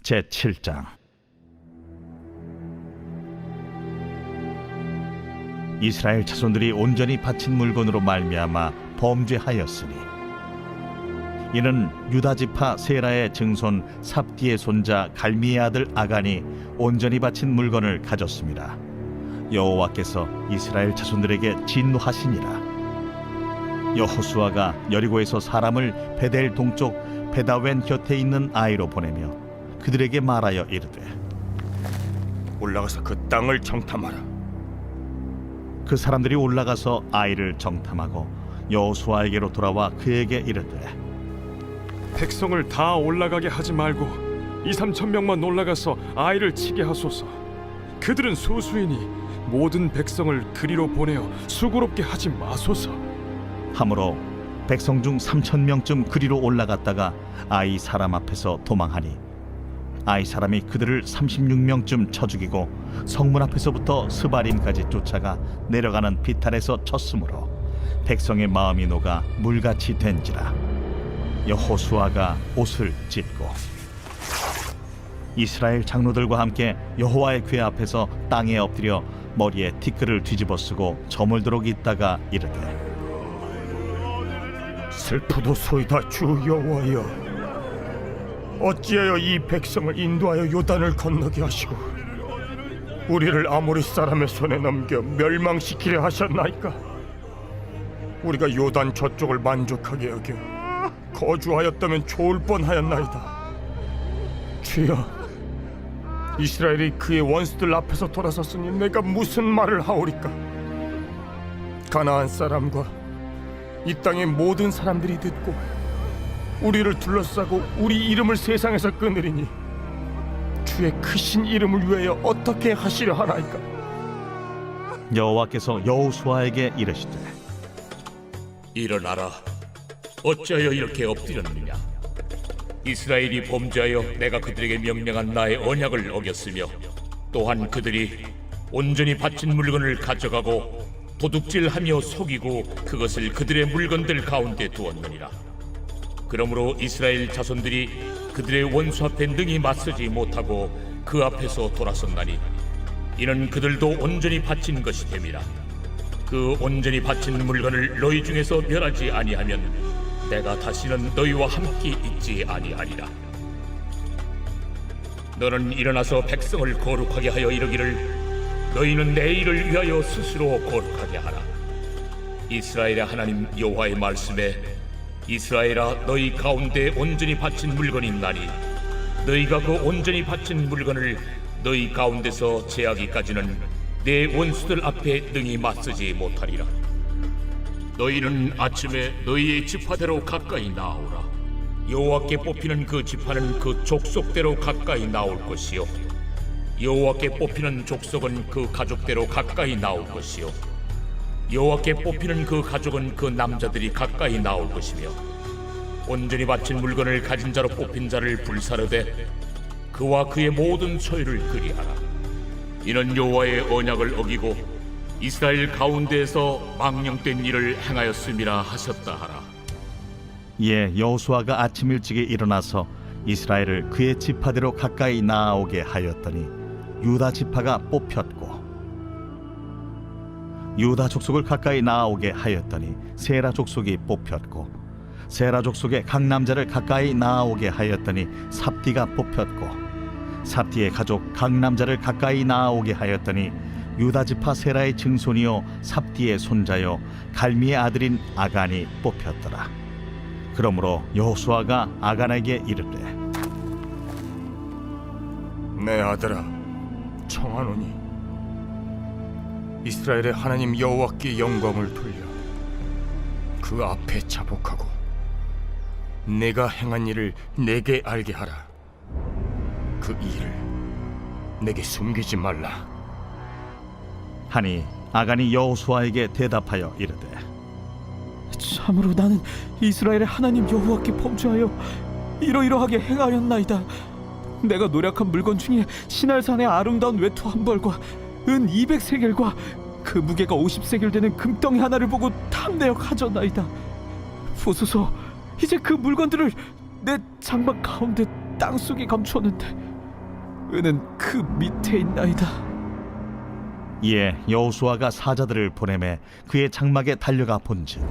제7장. 이스라엘 자손들이 온전히 바친 물건으로 말미암아 범죄하였으니 이는 유다 지파 세라의 증손 삽디의 손자 갈미의 아들 아간이 온전히 바친 물건을 가졌습니다. 여호와께서 이스라엘 자손들에게 진노하시니라. 여호수아가 여리고에서 사람을 베델 동쪽 베다웬 곁에 있는 아이로 보내며 그들에게 말하여 이르되, 올라가서 그 땅을 정탐하라. 그 사람들이 올라가서 아이를 정탐하고 여호수아에게로 돌아와 그에게 이르되, 백성을 다 올라가게 하지 말고 2-3천 명만 올라가서 아이를 치게 하소서. 그들은 소수이니 모든 백성을 그리로 보내어 수고롭게 하지 마소서. 하므로 백성 중 3,000명쯤 그리로 올라갔다가 아이 사람 앞에서 도망하니 아이 사람이 그들을 36명쯤 쳐 죽이고 성문 앞에서부터 스바림까지 쫓아가 내려가는 비탈에서 쳤으므로 백성의 마음이 녹아 물같이 된지라. 여호수아가 옷을 찢고 이스라엘 장로들과 함께 여호와의 궤 앞에서 땅에 엎드려 머리에 티끌을 뒤집어 쓰고 저물도록 있다가 이르되, 슬프도소이다 주 여호와여, 어찌하여 이 백성을 인도하여 요단을 건너게 하시고 우리를 아모리 사람의 손에 넘겨 멸망시키려 하셨나이까? 우리가 요단 저쪽을 만족하게 여겨 거주하였다면 좋을 뻔하였나이다. 주여, 이스라엘이 그의 원수들 앞에서 돌아섰으니 내가 무슨 말을 하오리까? 가나안 사람과 이 땅의 모든 사람들이 듣고 우리를 둘러싸고 우리 이름을 세상에서 끊으리니 주의 크신 이름을 위하여 어떻게 하시려 하나이까? 여호와께서 여호수아에게 이르시되, 일어나라. 어찌하여 이렇게 엎드렸느냐? 이스라엘이 범죄하여 내가 그들에게 명령한 나의 언약을 어겼으며 또한 그들이 온전히 바친 물건을 가져가고 도둑질하며 속이고 그것을 그들의 물건들 가운데 두었느니라. 그러므로 이스라엘 자손들이 그들의 원수 앞에 능히 맞서지 못하고 그 앞에서 돌아섰나니 이는 그들도 온전히 바친 것이 됨이라. 그 온전히 바친 물건을 너희 중에서 멸하지 아니하면 내가 다시는 너희와 함께 있지 아니하리라. 너는 일어나서 백성을 거룩하게 하여 이르기를, 너희는 내 일을 위하여 스스로 거룩하게 하라. 이스라엘의 하나님 여호와의 말씀에, 이스라엘아, 너희 가운데 온전히 바친 물건이 있나니 너희가 그 온전히 바친 물건을 너희 가운데서 제하기까지는 내 원수들 앞에 능히 맞서지 못하리라. 너희는 아침에 너희의 지파대로 가까이 나오라. 여호와께 뽑히는 그 지파는 그 족속대로 가까이 나올 것이요, 여호와께 뽑히는 족속은 그 가족대로 가까이 나올 것이요, 여호와께 뽑히는 그 가족은 그 남자들이 가까이 나올 것이며, 온전히 바친 물건을 가진 자로 뽑힌 자를 불사르되 그와 그의 모든 소유를 그리하라. 이는 여호와의 언약을 어기고 이스라엘 가운데에서 망령된 일을 행하였음이라 하셨다 하라. 이에 여호수아가 아침 일찍에 일어나서 이스라엘을 그의 지파대로 가까이 나아오게 하였더니 유다 지파가 뽑혔고, 유다 족속을 가까이 나아오게 하였더니 세라 족속이 뽑혔고, 세라 족속의 각 남자를 가까이 나아오게 하였더니 삽디가 뽑혔고, 삽디의 가족 각 남자를 가까이 나아오게 하였더니 유다 지파 세라의 증손이요 삽디의 손자요 갈미의 아들인 아간이 뽑혔더라. 그러므로 여호수아가 아간에게 이르되, 내 아들아, 청하노니 이스라엘의 하나님 여호와께 영광을 돌려 그 앞에 자복하고 내가 행한 일을 내게 알게 하라. 그 일을 내게 숨기지 말라. 하니 아간이 여호수아에게 대답하여 이르되, 참으로 나는 이스라엘의 하나님 여호와께 범죄하여 이러이러하게 행하였나이다. 내가 노력한 물건 중에 시날산의 아름다운 외투 한 벌과 은 200세겔과 그 무게가 50세겔 되는 금덩이 하나를 보고 탐내어 가져나이다. 보소서, 이제 그 물건들을 내 장막 가운데 땅속에 감추었는데 은은 그 밑에 있나이다. 이에 여호수아가 사자들을 보내매 그의 장막에 달려가 본즉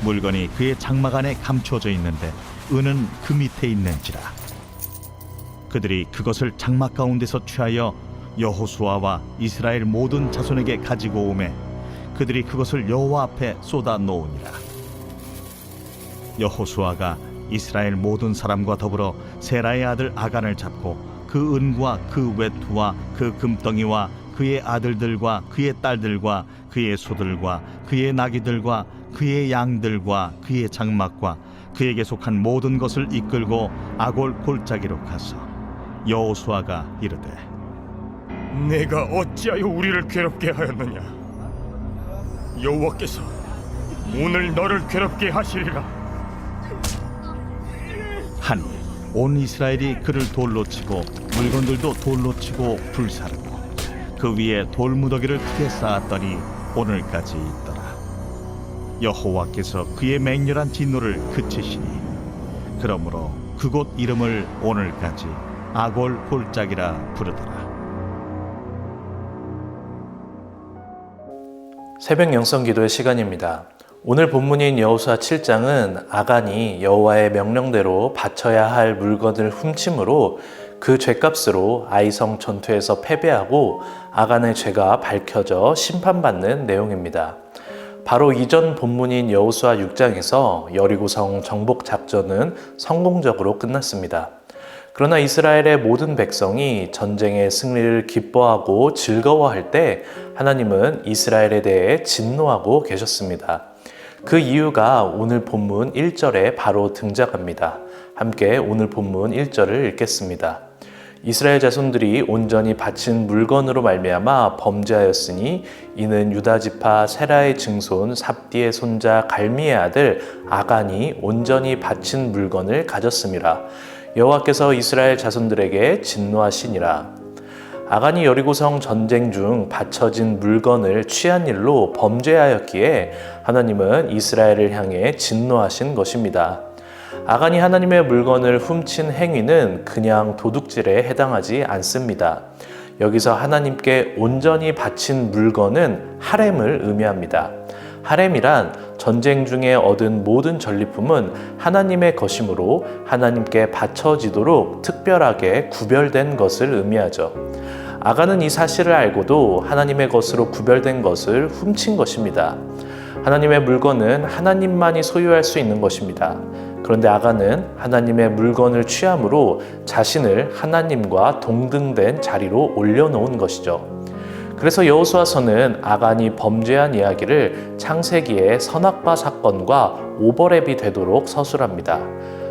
물건이 그의 장막 안에 감추어져 있는데 은은 그 밑에 있는지라. 그들이 그것을 장막 가운데서 취하여 여호수아와 이스라엘 모든 자손에게 가지고 오매 그들이 그것을 여호와 앞에 쏟아 놓으니라. 여호수아가 이스라엘 모든 사람과 더불어 세라의 아들 아간을 잡고 그 은과 그 외투와 그 금덩이와 그의 아들들과 그의 딸들과 그의 소들과 그의 나귀들과 그의 양들과 그의 장막과 그에게 속한 모든 것을 이끌고 아골 골짜기로 가서 여호수아가 이르되 내가 어찌하여 우리를 괴롭게 하였느냐? 여호와께서 오늘 너를 괴롭게 하시리라. 하니 온 이스라엘이 그를 돌로 치고 물건들도 돌로 치고 불사르고 그 위에 돌무더기를 크게 쌓았더니 오늘까지 있더라. 여호와께서 그의 맹렬한 진노를 그치시니 그러므로 그곳 이름을 오늘까지 아골 골짜기라 부르더라. 새벽 영성기도의 시간입니다. 오늘 본문인 여호수아 7장은 아간이 여호와의 명령대로 바쳐야 할 물건을 훔침으로 그 죄값으로 아이성 전투에서 패배하고 아간의 죄가 밝혀져 심판받는 내용입니다. 바로 이전 본문인 여호수아 6장에서 여리고성 정복 작전은 성공적으로 끝났습니다. 그러나 이스라엘의 모든 백성이 전쟁의 승리를 기뻐하고 즐거워할 때 하나님은 이스라엘에 대해 진노하고 계셨습니다. 그 이유가 오늘 본문 1절에 바로 등장합니다. 함께 오늘 본문 1절을 읽겠습니다. 이스라엘 자손들이 온전히 바친 물건으로 말미암아 범죄하였으니 이는 유다 지파 세라의 증손 삽디의 손자 갈미의 아들 아간이 온전히 바친 물건을 가졌음이라. 여호와께서 이스라엘 자손들에게 진노하시니라. 아간이 여리고성 전쟁 중 바쳐진 물건을 취한 일로 범죄하였기에 하나님은 이스라엘을 향해 진노하신 것입니다. 아간이 하나님의 물건을 훔친 행위는 그냥 도둑질에 해당하지 않습니다. 여기서 하나님께 온전히 바친 물건은 하렘을 의미합니다. 하렘이란 전쟁 중에 얻은 모든 전리품은 하나님의 것이므로 하나님께 바쳐지도록 특별하게 구별된 것을 의미하죠. 아간은 이 사실을 알고도 하나님의 것으로 구별된 것을 훔친 것입니다. 하나님의 물건은 하나님만이 소유할 수 있는 것입니다. 그런데 아간은 하나님의 물건을 취함으로 자신을 하나님과 동등된 자리로 올려놓은 것이죠. 그래서 여호수아서는 아간이 범죄한 이야기를 창세기의 선악과 사건과 오버랩이 되도록 서술합니다.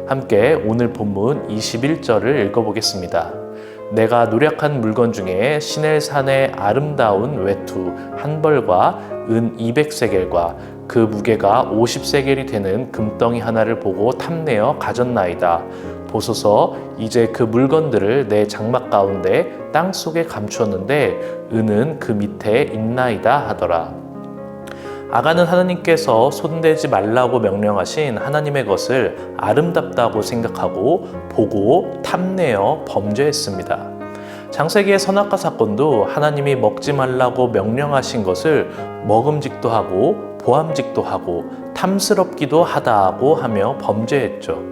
함께 오늘 본문 21절을 읽어보겠습니다. 내가 노력한 물건 중에 시넬산의 아름다운 외투 한 벌과 은 200세겔과 그 무게가 50세겔이 되는 금덩이 하나를 보고 탐내어 가졌나이다. 보소서 이제 그 물건들을 내 장막 가운데 땅 속에 감추었는데 은은 그 밑에 있나이다 하더라. 아간은 하나님께서 손대지 말라고 명령하신 하나님의 것을 아름답다고 생각하고 보고 탐내어 범죄했습니다. 창세기의 선악과 사건도 하나님이 먹지 말라고 명령하신 것을 먹음직도 하고 보암직도 하고 탐스럽기도 하다고 하며 범죄했죠.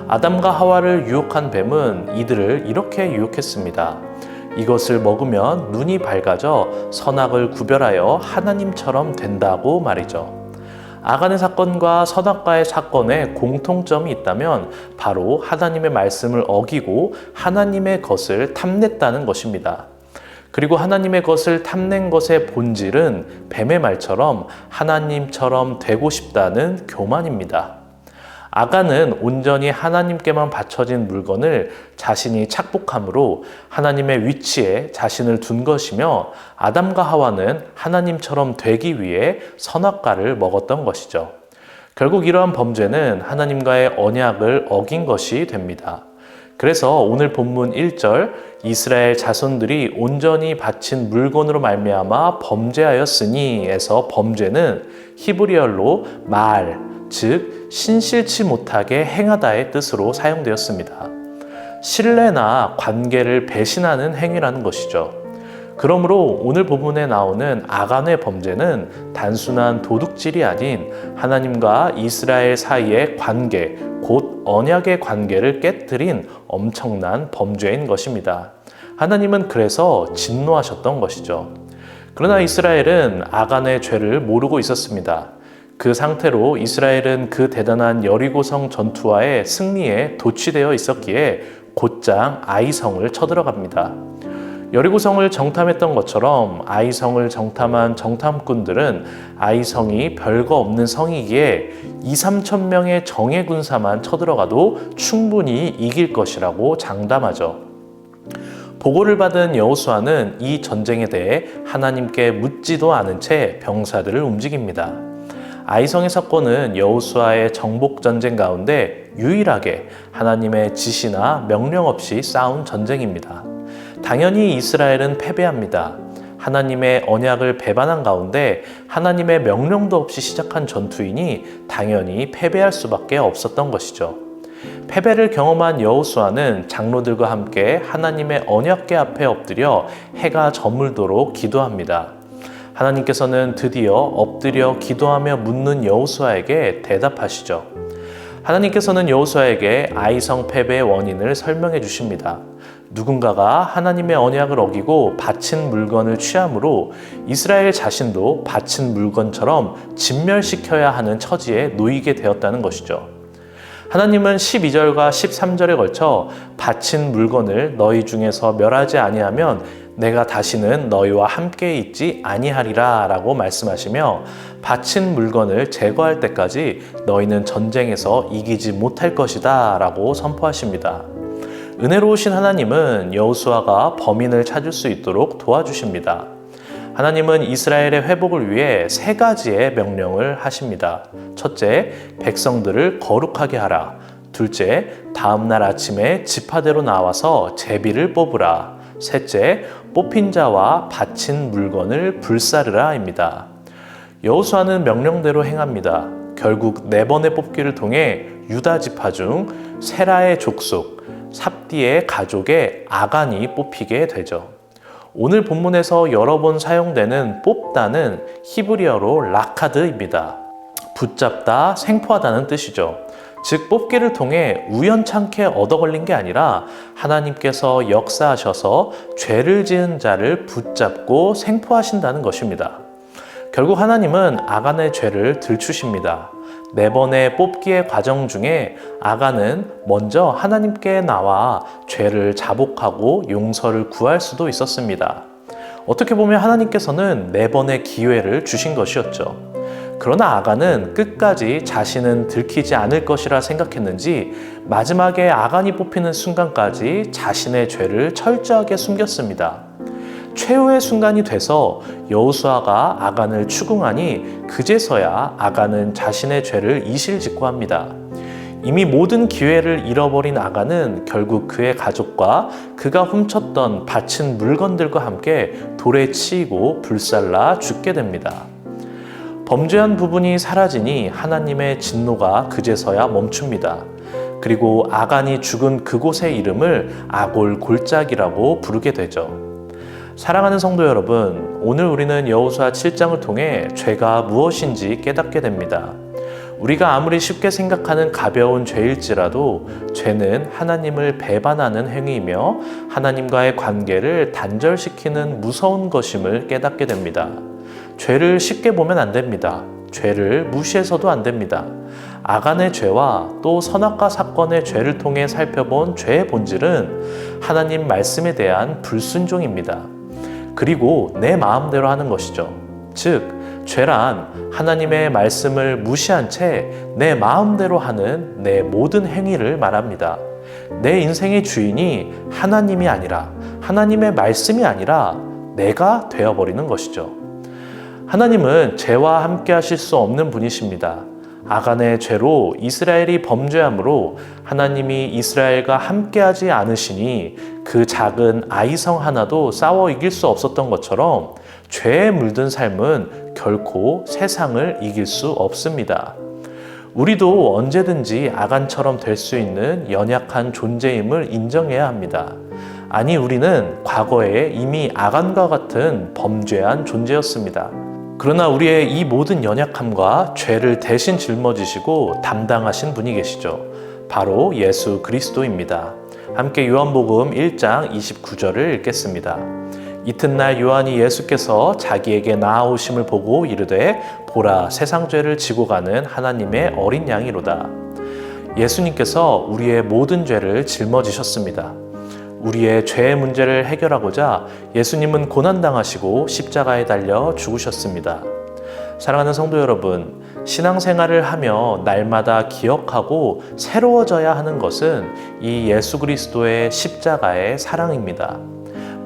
아담과 하와를 유혹한 뱀은 이들을 이렇게 유혹했습니다. 이것을 먹으면 눈이 밝아져 선악을 구별하여 하나님처럼 된다고 말이죠. 아간의 사건과 선악과의 사건에 공통점이 있다면 바로 하나님의 말씀을 어기고 하나님의 것을 탐냈다는 것입니다. 그리고 하나님의 것을 탐낸 것의 본질은 뱀의 말처럼 하나님처럼 되고 싶다는 교만입니다. 아간은 온전히 하나님께만 바쳐진 물건을 자신이 착복함으로 하나님의 위치에 자신을 둔 것이며 아담과 하와는 하나님처럼 되기 위해 선악과를 먹었던 것이죠. 결국 이러한 범죄는 하나님과의 언약을 어긴 것이 됩니다. 그래서 오늘 본문 1절 이스라엘 자손들이 온전히 바친 물건으로 말미암아 범죄하였으니에서 범죄는 히브리어로 말, 즉 신실치 못하게 행하다의 뜻으로 사용되었습니다. 신뢰나 관계를 배신하는 행위라는 것이죠. 그러므로 오늘 본문에 나오는 아간의 범죄는 단순한 도둑질이 아닌 하나님과 이스라엘 사이의 관계, 곧 언약의 관계를 깨뜨린 엄청난 범죄인 것입니다. 하나님은 그래서 진노하셨던 것이죠. 그러나 이스라엘은 아간의 죄를 모르고 있었습니다. 그 상태로 이스라엘은 그 대단한 여리고성 전투와의 승리에 도취되어 있었기에 곧장 아이성을 쳐들어갑니다. 여리고성을 정탐했던 것처럼 아이성을 정탐한 정탐꾼들은 아이성이 별거 없는 성이기에 2~3천 명의 정예 군사만 쳐들어가도 충분히 이길 것이라고 장담하죠. 보고를 받은 여호수아는 이 전쟁에 대해 하나님께 묻지도 않은 채 병사들을 움직입니다. 아이성의 사건은 여호수아의 정복 전쟁 가운데 유일하게 하나님의 지시나 명령 없이 싸운 전쟁입니다. 당연히 이스라엘은 패배합니다. 하나님의 언약을 배반한 가운데 하나님의 명령도 없이 시작한 전투이니 당연히 패배할 수밖에 없었던 것이죠. 패배를 경험한 여호수아는 장로들과 함께 하나님의 언약궤 앞에 엎드려 해가 저물도록 기도합니다. 하나님께서는 드디어 엎드려 기도하며 묻는 여호수아에게 대답하시죠. 하나님께서는 여호수아에게 아이성 패배의 원인을 설명해 주십니다. 누군가가 하나님의 언약을 어기고 바친 물건을 취함으로 이스라엘 자신도 바친 물건처럼 진멸시켜야 하는 처지에 놓이게 되었다는 것이죠. 하나님은 12절과 13절에 걸쳐 바친 물건을 너희 중에서 멸하지 아니하면 내가 다시는 너희와 함께 있지 아니하리라 라고 말씀하시며 바친 물건을 제거할 때까지 너희는 전쟁에서 이기지 못할 것이다 라고 선포하십니다. 은혜로우신 하나님은 여호수아가 범인을 찾을 수 있도록 도와주십니다. 하나님은 이스라엘의 회복을 위해 3가지의 명령을 하십니다. 첫째, 백성들을 거룩하게 하라. 둘째, 다음날 아침에 지파대로 나와서 제비를 뽑으라. 셋째, 뽑힌 자와 바친 물건을 불사르라입니다. 여호수아는 명령대로 행합니다. 결국 4번의 뽑기를 통해 유다 지파 중 세라의 족속, 삽디의 가족의 아간이 뽑히게 되죠. 오늘 본문에서 여러 번 사용되는 뽑다는 히브리어로 라카드입니다. 붙잡다, 생포하다는 뜻이죠. 즉 뽑기를 통해 우연찮게 얻어걸린 게 아니라 하나님께서 역사하셔서 죄를 지은 자를 붙잡고 생포하신다는 것입니다. 결국 하나님은 아간의 죄를 들추십니다. 4번의 뽑기의 과정 중에 아간은 먼저 하나님께 나와 죄를 자복하고 용서를 구할 수도 있었습니다. 어떻게 보면 하나님께서는 4번의 기회를 주신 것이었죠. 그러나 아간은 끝까지 자신은 들키지 않을 것이라 생각했는지 마지막에 아간이 뽑히는 순간까지 자신의 죄를 철저하게 숨겼습니다. 최후의 순간이 돼서 여호수아가 아간을 추궁하니 그제서야 아간은 자신의 죄를 이실직고합니다. 이미 모든 기회를 잃어버린 아간은 결국 그의 가족과 그가 훔쳤던 바친 물건들과 함께 돌에 치이고 불살라 죽게 됩니다. 범죄한 부분이 사라지니 하나님의 진노가 그제서야 멈춥니다. 그리고 아간이 죽은 그곳의 이름을 아골 골짜기라고 부르게 되죠. 사랑하는 성도 여러분, 오늘 우리는 여호수아 7장을 통해 죄가 무엇인지 깨닫게 됩니다. 우리가 아무리 쉽게 생각하는 가벼운 죄일지라도 죄는 하나님을 배반하는 행위이며 하나님과의 관계를 단절시키는 무서운 것임을 깨닫게 됩니다. 죄를 쉽게 보면 안 됩니다. 죄를 무시해서도 안 됩니다. 아간의 죄와 또 선악과 사건의 죄를 통해 살펴본 죄의 본질은 하나님 말씀에 대한 불순종입니다. 그리고 내 마음대로 하는 것이죠. 즉, 죄란 하나님의 말씀을 무시한 채 내 마음대로 하는 내 모든 행위를 말합니다. 내 인생의 주인이 하나님이 아니라 하나님의 말씀이 아니라 내가 되어버리는 것이죠. 하나님은 죄와 함께 하실 수 없는 분이십니다. 아간의 죄로 이스라엘이 범죄함으로 하나님이 이스라엘과 함께하지 않으시니 그 작은 아이성 하나도 싸워 이길 수 없었던 것처럼 죄에 물든 삶은 결코 세상을 이길 수 없습니다. 우리도 언제든지 아간처럼 될 수 있는 연약한 존재임을 인정해야 합니다. 아니, 우리는 과거에 이미 아간과 같은 범죄한 존재였습니다. 그러나 우리의 이 모든 연약함과 죄를 대신 짊어지시고 담당하신 분이 계시죠. 바로 예수 그리스도입니다. 함께 요한복음 1장 29절을 읽겠습니다. 이튿날 요한이 예수께서 자기에게 나아오심을 보고 이르되 보라, 세상 죄를 지고 가는 하나님의 어린 양이로다. 예수님께서 우리의 모든 죄를 짊어지셨습니다. 우리의 죄의 문제를 해결하고자 예수님은 고난당하시고 십자가에 달려 죽으셨습니다. 사랑하는 성도 여러분, 신앙생활을 하며 날마다 기억하고 새로워져야 하는 것은 이 예수 그리스도의 십자가의 사랑입니다.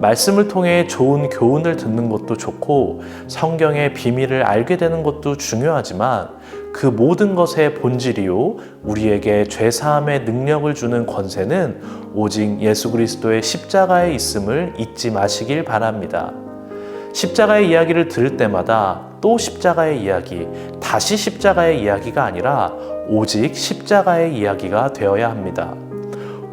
말씀을 통해 좋은 교훈을 듣는 것도 좋고 성경의 비밀을 알게 되는 것도 중요하지만 그 모든 것의 본질이요, 우리에게 죄사함의 능력을 주는 권세는 오직 예수 그리스도의 십자가에 있음을 잊지 마시길 바랍니다. 십자가의 이야기를 들을 때마다 또 십자가의 이야기, 다시 십자가의 이야기가 아니라 오직 십자가의 이야기가 되어야 합니다.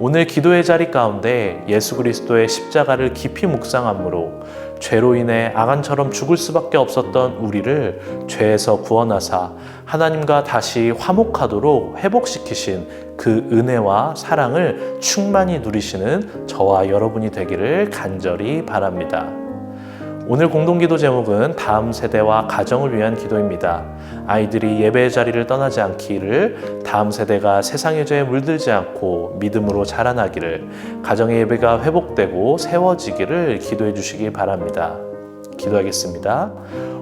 오늘 기도의 자리 가운데 예수 그리스도의 십자가를 깊이 묵상함으로 죄로 인해 아간처럼 죽을 수밖에 없었던 우리를 죄에서 구원하사 하나님과 다시 화목하도록 회복시키신 그 은혜와 사랑을 충만히 누리시는 저와 여러분이 되기를 간절히 바랍니다. 오늘 공동기도 제목은 다음 세대와 가정을 위한 기도입니다. 아이들이 예배의 자리를 떠나지 않기를, 다음 세대가 세상의 죄에 물들지 않고 믿음으로 자라나기를, 가정의 예배가 회복되고 세워지기를 기도해 주시기 바랍니다. 기도하겠습니다.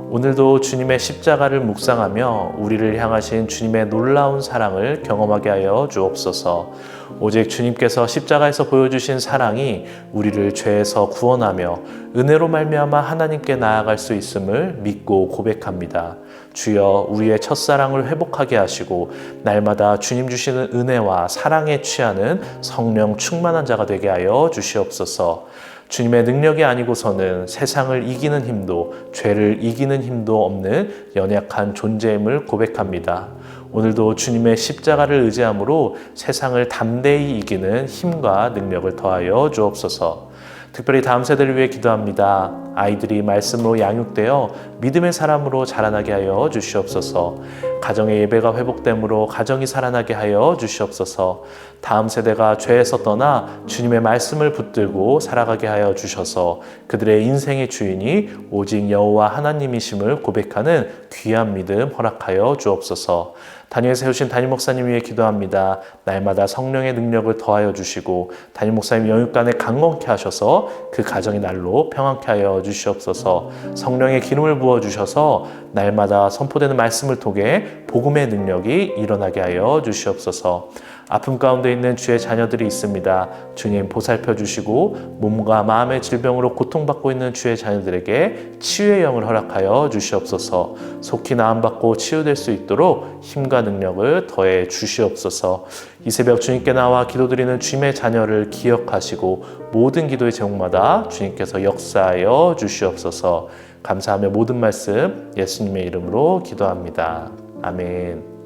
오늘도 주님의 십자가를 묵상하며 우리를 향하신 주님의 놀라운 사랑을 경험하게 하여 주옵소서. 오직 주님께서 십자가에서 보여주신 사랑이 우리를 죄에서 구원하며 은혜로 말미암아 하나님께 나아갈 수 있음을 믿고 고백합니다. 주여, 우리의 첫사랑을 회복하게 하시고 날마다 주님 주시는 은혜와 사랑에 취하는 성령 충만한 자가 되게 하여 주시옵소서. 주님의 능력이 아니고서는 세상을 이기는 힘도 죄를 이기는 힘도 없는 연약한 존재임을 고백합니다. 오늘도 주님의 십자가를 의지함으로 세상을 담대히 이기는 힘과 능력을 더하여 주옵소서. 특별히 다음 세대를 위해 기도합니다. 아이들이 말씀으로 양육되어 믿음의 사람으로 자라나게 하여 주시옵소서. 가정의 예배가 회복됨으로 가정이 살아나게 하여 주시옵소서. 다음 세대가 죄에서 떠나 주님의 말씀을 붙들고 살아가게 하여 주셔서 그들의 인생의 주인이 오직 여호와 하나님이심을 고백하는 귀한 믿음 허락하여 주옵소서. 단위에 세우신 담임 목사님 위해 기도합니다. 날마다 성령의 능력을 더하여 주시고 담임 목사님 영육간에 강건케 하셔서 그 가정이 날로 평안케 하여 주시옵소서. 성령의 기름을 부어 주셔서 날마다 선포되는 말씀을 통해 복음의 능력이 일어나게 하여 주시옵소서. 아픔 가운데 있는 주의 자녀들이 있습니다. 주님 보살펴 주시고 몸과 마음의 질병으로 고통받고 있는 주의 자녀들에게 치유의 영을 허락하여 주시옵소서. 속히 나음받고 치유될 수 있도록 힘과 능력을 더해 주시옵소서. 이 새벽 주님께 나와 기도드리는 주님의 자녀를 기억하시고 모든 기도의 제목마다 주님께서 역사하여 주시옵소서. 감사하며 모든 말씀 예수님의 이름으로 기도합니다. 아멘.